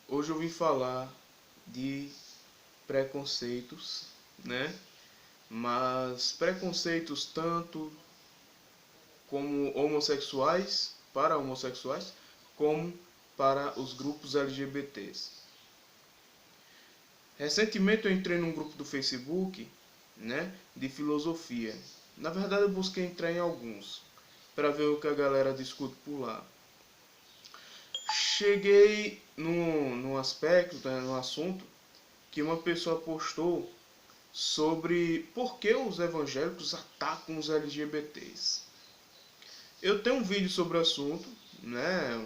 Hoje eu vim falar de preconceitos, né? Mas preconceitos tanto como para homossexuais, como para os grupos LGBTs. Recentemente eu entrei num grupo do Facebook, né, de filosofia. Na verdade eu busquei entrar em alguns, para ver o que a galera discute por lá. Cheguei num aspecto, né, num assunto, que uma pessoa postou sobre por que os evangélicos atacam os LGBTs. Eu tenho um vídeo sobre o assunto, né?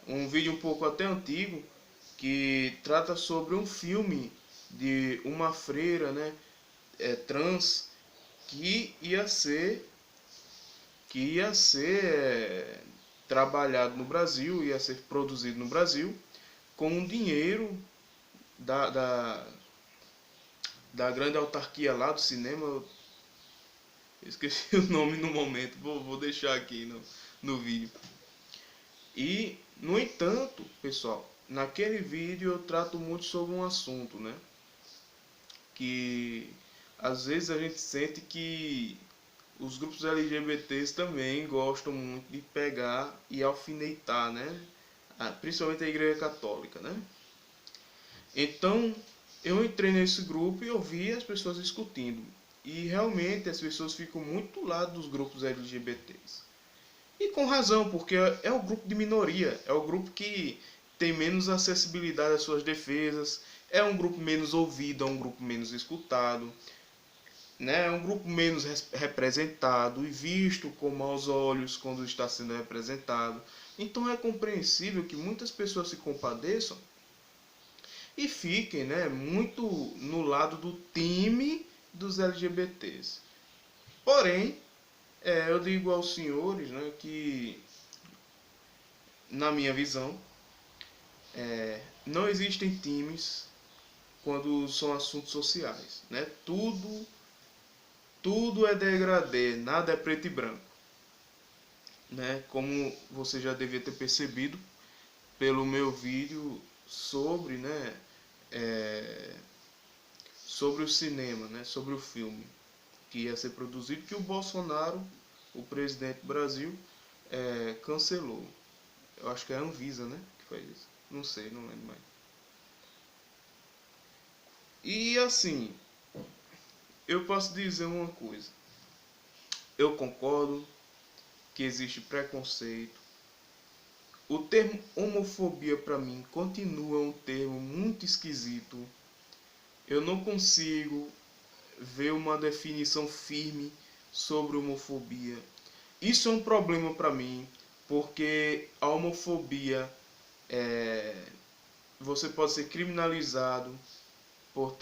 Um vídeo um pouco até antigo, que trata sobre um filme de uma freira, né, trans, que ia ser trabalhado no Brasil, ia ser produzido no Brasil com um dinheiro da, da, da grande autarquia lá do cinema. Eu esqueci o nome no momento, vou deixar aqui no vídeo. E, no entanto, pessoal, naquele vídeo eu trato muito sobre um assunto, né? Que às vezes a gente sente que os grupos LGBTs também gostam muito de pegar e alfinetar, né? Principalmente a Igreja Católica, né? Então, eu entrei nesse grupo e ouvi as pessoas discutindo. E realmente as pessoas ficam muito do lado dos grupos LGBTs. E com razão, porque é o grupo de minoria, é o grupo que tem menos acessibilidade às suas defesas, é um grupo menos ouvido, é um grupo menos escutado, né? É um grupo menos representado e visto com maus olhos quando está sendo representado. Então é compreensível que muitas pessoas se compadeçam e fiquem, né, muito no lado do time dos LGBTs. Porém, eu digo aos senhores, né, que, na minha visão, não existem times quando são assuntos sociais, né? Tudo é degradê, nada é preto e branco, né? Como você já devia ter percebido pelo meu vídeo sobre, né, é, sobre o cinema, né, sobre o filme que ia ser produzido, que o Bolsonaro, o presidente do Brasil, cancelou. Eu acho que é a Anvisa, né, que faz isso. Não sei, não lembro mais. E assim, eu posso dizer uma coisa. Eu concordo que existe preconceito. O termo homofobia para mim continua um termo muito esquisito. Eu não consigo ver uma definição firme sobre homofobia. Isso é um problema para mim, porque a homofobia você pode ser criminalizado por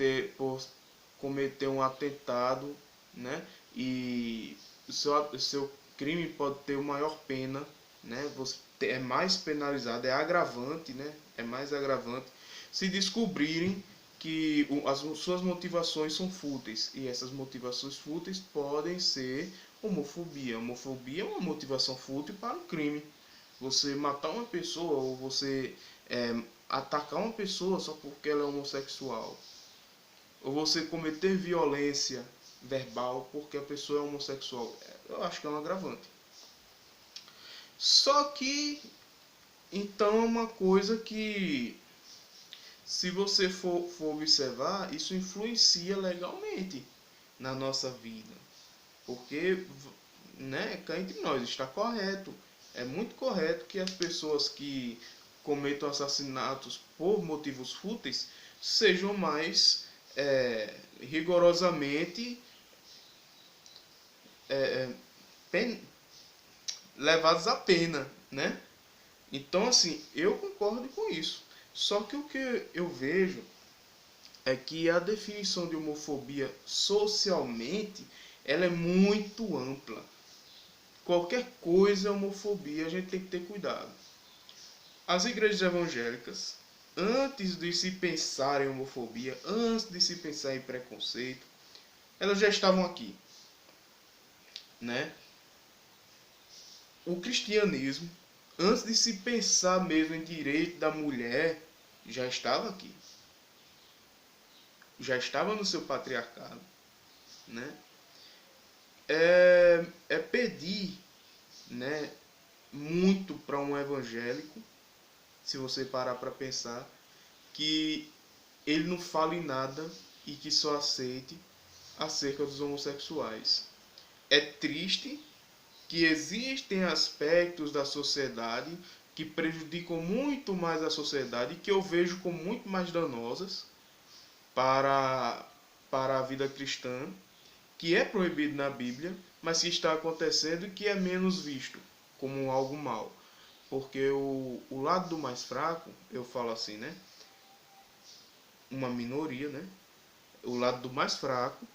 cometer um atentado, né? E o seu crime pode ter uma maior pena, né? Você é mais penalizado, é agravante, né? É mais agravante se descobrirem que as suas motivações são fúteis, e essas motivações fúteis podem ser homofobia. Homofobia é uma motivação fútil para um crime. Você matar uma pessoa, ou você atacar uma pessoa só porque ela é homossexual, ou você cometer violência verbal porque a pessoa é homossexual, eu acho que é um agravante. Só que, então, é uma coisa que, se você for observar, isso influencia legalmente na nossa vida. Porque, né, cá entre nós, está correto. É muito correto que as pessoas que cometam assassinatos por motivos fúteis sejam mais rigorosamente pen, levados à pena, né? Então, assim, eu concordo com isso. Só que o que eu vejo é que a definição de homofobia socialmente ela é muito ampla. Qualquer coisa é homofobia, a gente tem que ter cuidado. As igrejas evangélicas, antes de se pensar em homofobia, antes de se pensar em preconceito, elas já estavam aqui, né? O cristianismo, antes de se pensar mesmo em direito da mulher, já estava aqui, já estava no seu patriarcado, né? É pedir, né, muito para um evangélico, se você parar para pensar, que ele não fale nada e que só aceite acerca dos homossexuais. É triste que existem aspectos da sociedade que prejudicam muito mais a sociedade e que eu vejo como muito mais danosas para, para a vida cristã, que é proibido na Bíblia, mas que está acontecendo e que é menos visto como algo mal. Porque o lado do mais fraco, eu falo assim, né? Uma minoria, né? O lado do mais fraco,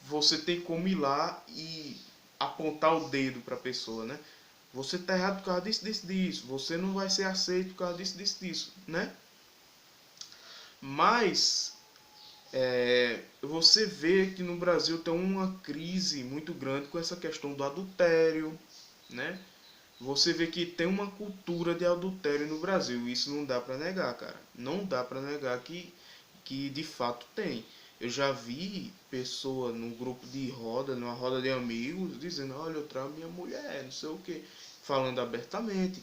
você tem como ir lá e apontar o dedo para a pessoa, né? Você tá errado por causa disso, disso, disso. Você não vai ser aceito por causa disso, disso, disso, né? Mas você vê que no Brasil tem uma crise muito grande com essa questão do adultério, né? Você vê que tem uma cultura de adultério no Brasil. Isso não dá para negar, cara. Não dá para negar que de fato tem. Eu já vi pessoa num grupo de roda, numa roda de amigos, dizendo: olha, eu trago minha mulher, não sei o que, falando abertamente.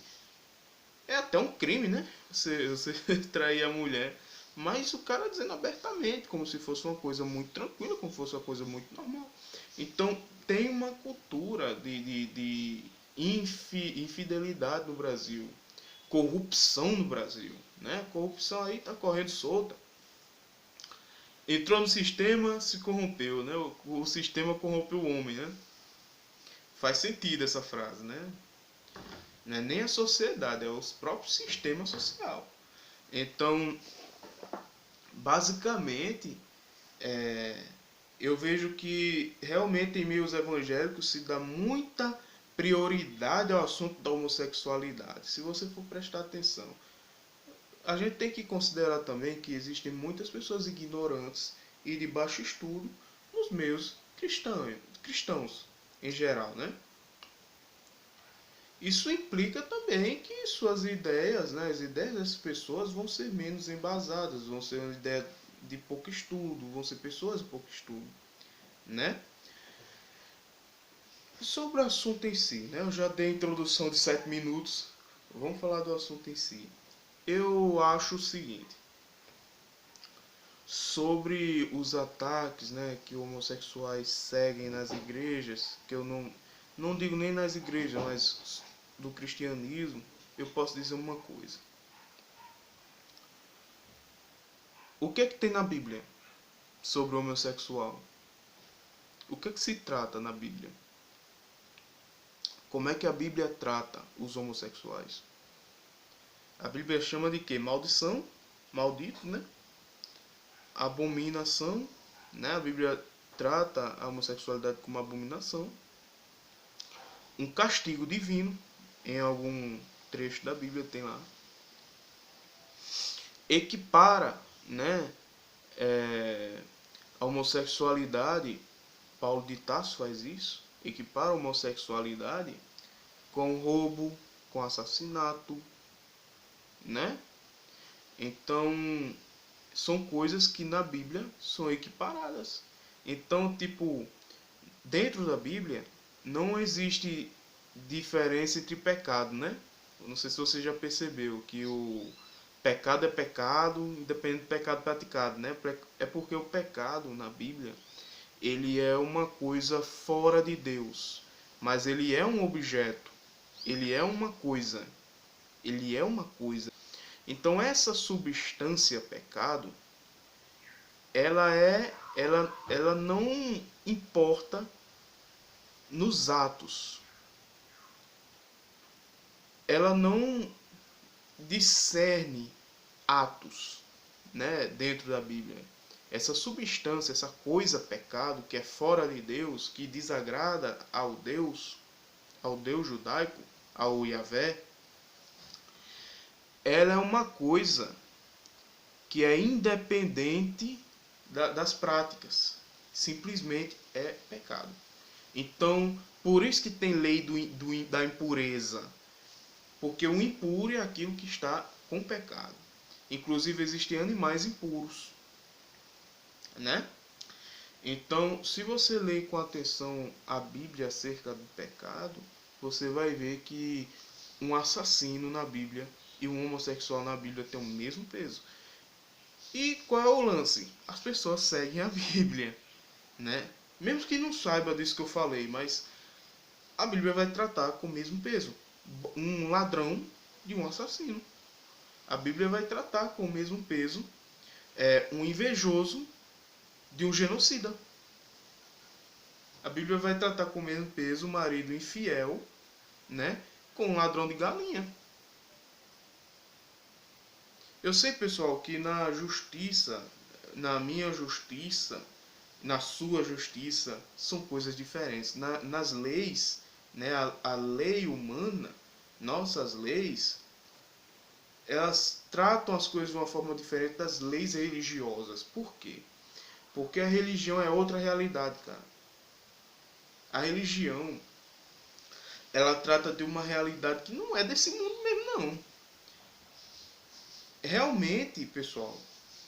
É até um crime, né? Você trair a mulher. Mas o cara dizendo abertamente, como se fosse uma coisa muito tranquila, como se fosse uma coisa muito normal. Então, tem uma cultura de infidelidade no Brasil. Corrupção no Brasil. Né? Corrupção aí tá correndo solta. Entrou no sistema, se corrompeu. Né? O sistema corrompeu o homem. Né? Faz sentido essa frase, né? Não é nem a sociedade, é o próprio sistema social. Então, basicamente, eu vejo que realmente em meios evangélicos se dá muita prioridade ao assunto da homossexualidade. Se você for prestar atenção, a gente tem que considerar também que existem muitas pessoas ignorantes e de baixo estudo nos meios cristãos em geral, né? Isso implica também que suas ideias, né, as ideias dessas pessoas vão ser menos embasadas, vão ser uma ideia de pouco estudo, vão ser pessoas de pouco estudo, né? Sobre o assunto em si, né? Eu já dei a introdução de 7 minutos. Vamos falar do assunto em si. Eu acho o seguinte, sobre os ataques, né, que homossexuais seguem nas igrejas, que eu não digo nem nas igrejas, mas do cristianismo, eu posso dizer uma coisa. O que é que tem na Bíblia sobre o homossexual? O que é que se trata na Bíblia? Como é que a Bíblia trata os homossexuais? A Bíblia chama de quê? Maldição, maldito, né? Abominação, né? A Bíblia trata a homossexualidade como abominação. Um castigo divino, em algum trecho da Bíblia tem lá. Equipara, né? A homossexualidade, Paulo de Tarso faz isso, equipara a homossexualidade com roubo, com assassinato, né? Então, são coisas que na Bíblia são equiparadas. Então, tipo, dentro da Bíblia não existe diferença entre pecado, né? Não sei se você já percebeu que o pecado é pecado, independente do pecado praticado, né? É porque o pecado na Bíblia, ele é uma coisa fora de Deus, mas ele é um objeto, ele é uma coisa, ele é uma coisa. Então essa substância pecado, ela não importa nos atos. Ela não discerne atos, né, dentro da Bíblia. Essa substância, essa coisa pecado que é fora de Deus, que desagrada ao Deus judaico, ao Yahvé, ela é uma coisa que é independente das práticas. Simplesmente é pecado. Então, por isso que tem lei da impureza. Porque o impuro é aquilo que está com pecado. Inclusive existem animais impuros, né? Então, se você ler com atenção a Bíblia acerca do pecado, você vai ver que um assassino na Bíblia e um homossexual na Bíblia têm o mesmo peso. E qual é o lance? As pessoas seguem a Bíblia, né? Mesmo que não saiba disso que eu falei, mas a Bíblia vai tratar com o mesmo peso. Um ladrão de um assassino. A Bíblia vai tratar com o mesmo peso um invejoso de um genocida. A Bíblia vai tratar com o mesmo peso o marido infiel, né, com um ladrão de galinha. Eu sei, pessoal, que na justiça, na minha justiça, na sua justiça, são coisas diferentes. Nas leis, né, a lei humana, nossas leis, elas tratam as coisas de uma forma diferente das leis religiosas. Por quê? Porque a religião é outra realidade, cara. A religião, ela trata de uma realidade que não é desse mundo mesmo, não. Realmente, pessoal,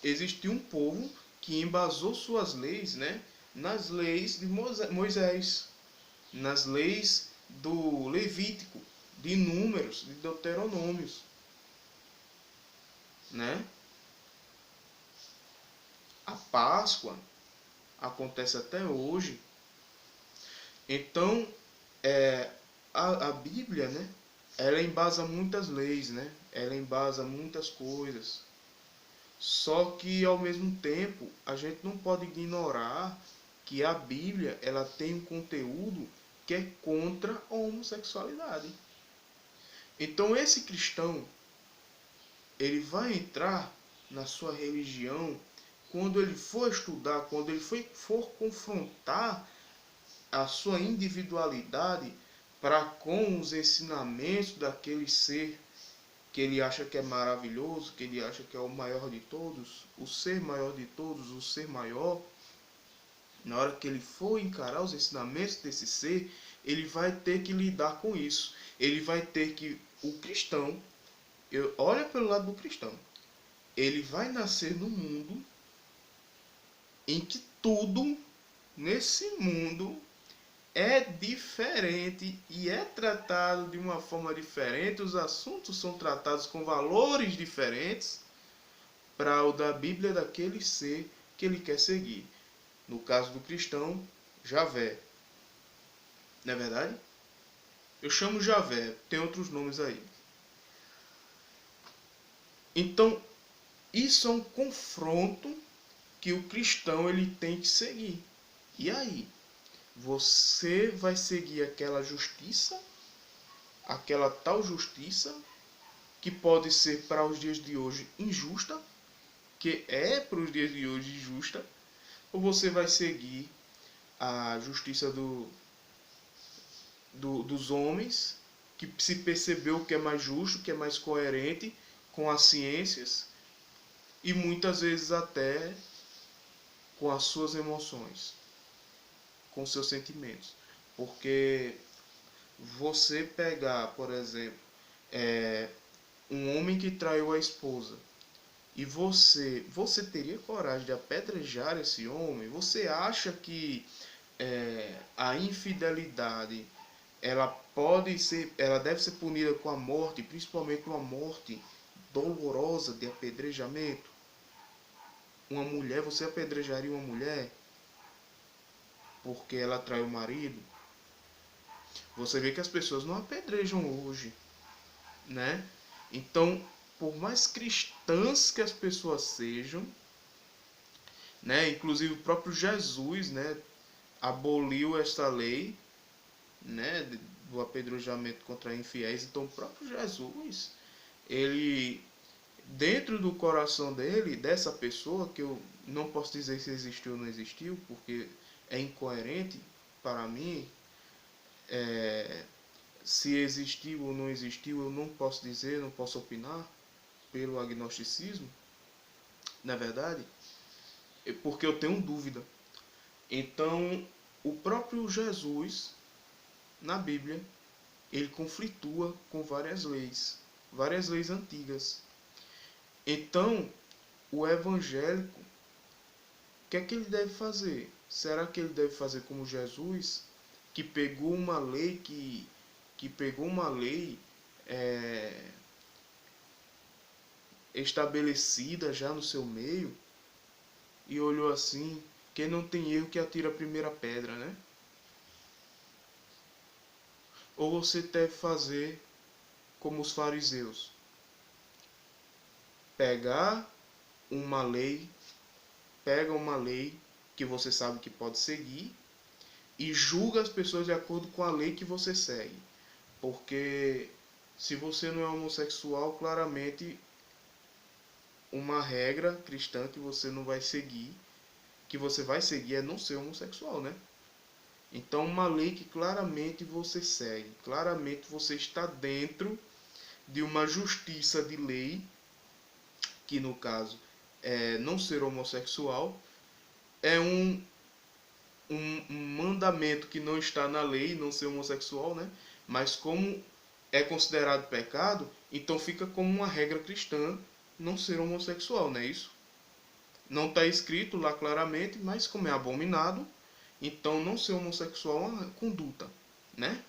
existiu um povo que embasou suas leis, né, nas leis de Moisés, nas leis do Levítico, de Números, de Deuteronômios, né? A Páscoa acontece até hoje. Então, a Bíblia, né, ela embasa muitas leis, né? Ela embasa muitas coisas. Só que ao mesmo tempo, a gente não pode ignorar que a Bíblia, ela tem um conteúdo que é contra a homossexualidade. Então esse cristão, ele vai entrar na sua religião quando ele for estudar, quando ele for confrontar a sua individualidade para com os ensinamentos daquele ser que ele acha que é maravilhoso, que ele acha que é o maior de todos, o ser maior de todos, o ser maior. Na hora que ele for encarar os ensinamentos desse ser, ele vai ter que lidar com isso. Ele vai ter que, o cristão, olha pelo lado do cristão, ele vai nascer num mundo em que tudo nesse mundo é diferente e é tratado de uma forma diferente, os assuntos são tratados com valores diferentes para o da Bíblia daquele ser que ele quer seguir. No caso do cristão, Javé. Não é verdade? Eu chamo Javé, tem outros nomes aí. Então, isso é um confronto que o cristão ele tem que seguir. E aí? Você vai seguir aquela justiça, aquela tal justiça, que pode ser para os dias de hoje injusta, que é para os dias de hoje justa, ou você vai seguir a justiça dos homens, que se percebeu que é mais justo, que é mais coerente com as ciências e muitas vezes até com as suas emoções, com seus sentimentos. Porque você pegar, por exemplo, um homem que traiu a esposa e você teria coragem de apedrejar esse homem? Você acha que a infidelidade ela deve ser punida com a morte, principalmente uma morte dolorosa de apedrejamento? Uma mulher, você apedrejaria uma mulher porque ela traiu o marido? Você vê que as pessoas não apedrejam hoje, né? Então, por mais cristãs que as pessoas sejam, né? Inclusive o próprio Jesus, né, aboliu esta lei, né, do apedrejamento contra infiéis. Então, o próprio Jesus, ele, dentro do coração dele, dessa pessoa, que eu não posso dizer se existiu ou não existiu, porque é incoerente para mim, se existiu ou não existiu, eu não posso dizer, não posso opinar pelo agnosticismo, na verdade, porque eu tenho dúvida. Então, o próprio Jesus, na Bíblia, ele conflitua com várias leis antigas. Então, o evangélico, o que é que ele deve fazer? Será que ele deve fazer como Jesus, que pegou uma lei que pegou uma lei é, estabelecida já no seu meio e olhou assim, quem não tem erro que atira a primeira pedra, né? Ou você deve fazer como os fariseus, pegar uma lei, pega uma lei que você sabe que pode seguir e julga as pessoas de acordo com a lei que você segue. Porque se você não é homossexual, claramente uma regra cristã que você não vai seguir, que você vai seguir é não ser homossexual, né? Então uma lei que claramente você segue, claramente você está dentro de uma justiça de lei, que no caso é não ser homossexual, é um mandamento que não está na lei, não ser homossexual, né? Mas como é considerado pecado, então fica como uma regra cristã não ser homossexual, não é isso? Não está escrito lá claramente, mas como é abominado, então não ser homossexual é uma conduta, né?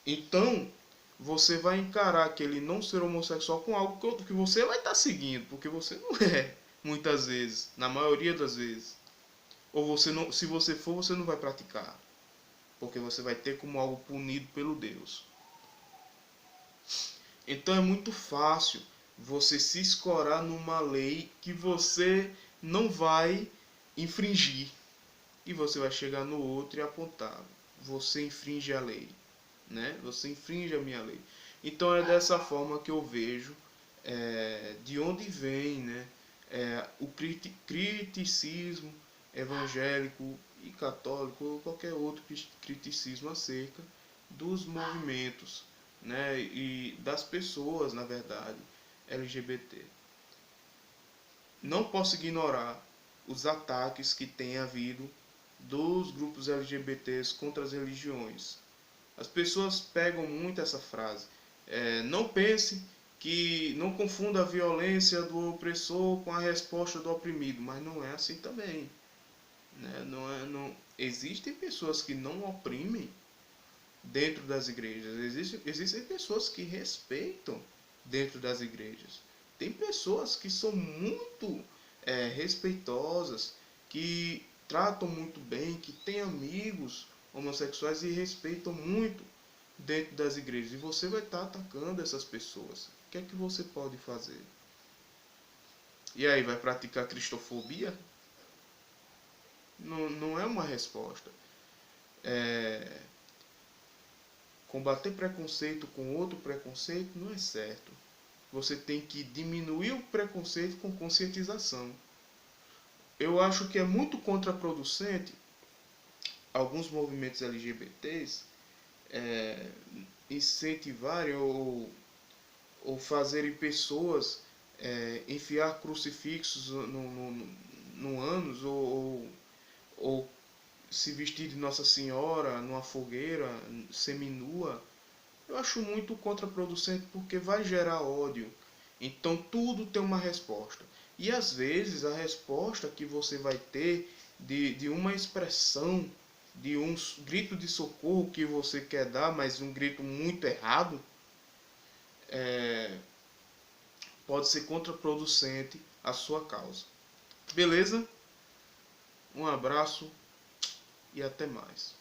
Então, você vai encarar aquele não ser homossexual com algo que você vai estar seguindo, porque você não é, muitas vezes, na maioria das vezes. Ou você não, se você for, você não vai praticar, porque você vai ter como algo punido pelo Deus. Então é muito fácil você se escorar numa lei que você não vai infringir. E você vai chegar no outro e apontar: você infringe a lei, né? Você infringe a minha lei. Então é dessa forma que eu vejo de onde vem, né, o criticismo evangélico e católico ou qualquer outro criticismo acerca dos movimentos, né, e das pessoas, na verdade, LGBT. Não posso ignorar os ataques que tem havido dos grupos LGBTs contra as religiões. As pessoas pegam muito essa frase. Não pense que não confunda a violência do opressor com a resposta do oprimido, mas não é assim também. Né? Existem pessoas que não oprimem dentro das igrejas. Existem pessoas que respeitam dentro das igrejas. Tem pessoas que são muito respeitosas, que tratam muito bem, que têm amigos homossexuais e respeitam muito dentro das igrejas. E você vai estar atacando essas pessoas. O que é que você pode fazer? E aí, vai praticar cristofobia? Não, não é uma resposta. É, combater preconceito com outro preconceito não é certo. Você tem que diminuir o preconceito com conscientização. Eu acho que é muito contraproducente alguns movimentos LGBTs incentivarem ou fazerem pessoas enfiar crucifixos no ânus ou se vestir de Nossa Senhora numa fogueira seminua. Eu acho muito contraproducente porque vai gerar ódio. Então tudo tem uma resposta. E às vezes a resposta que você vai ter de uma expressão, de um grito de socorro que você quer dar, mas um grito muito errado, pode ser contraproducente à sua causa. Beleza? Um abraço e até mais.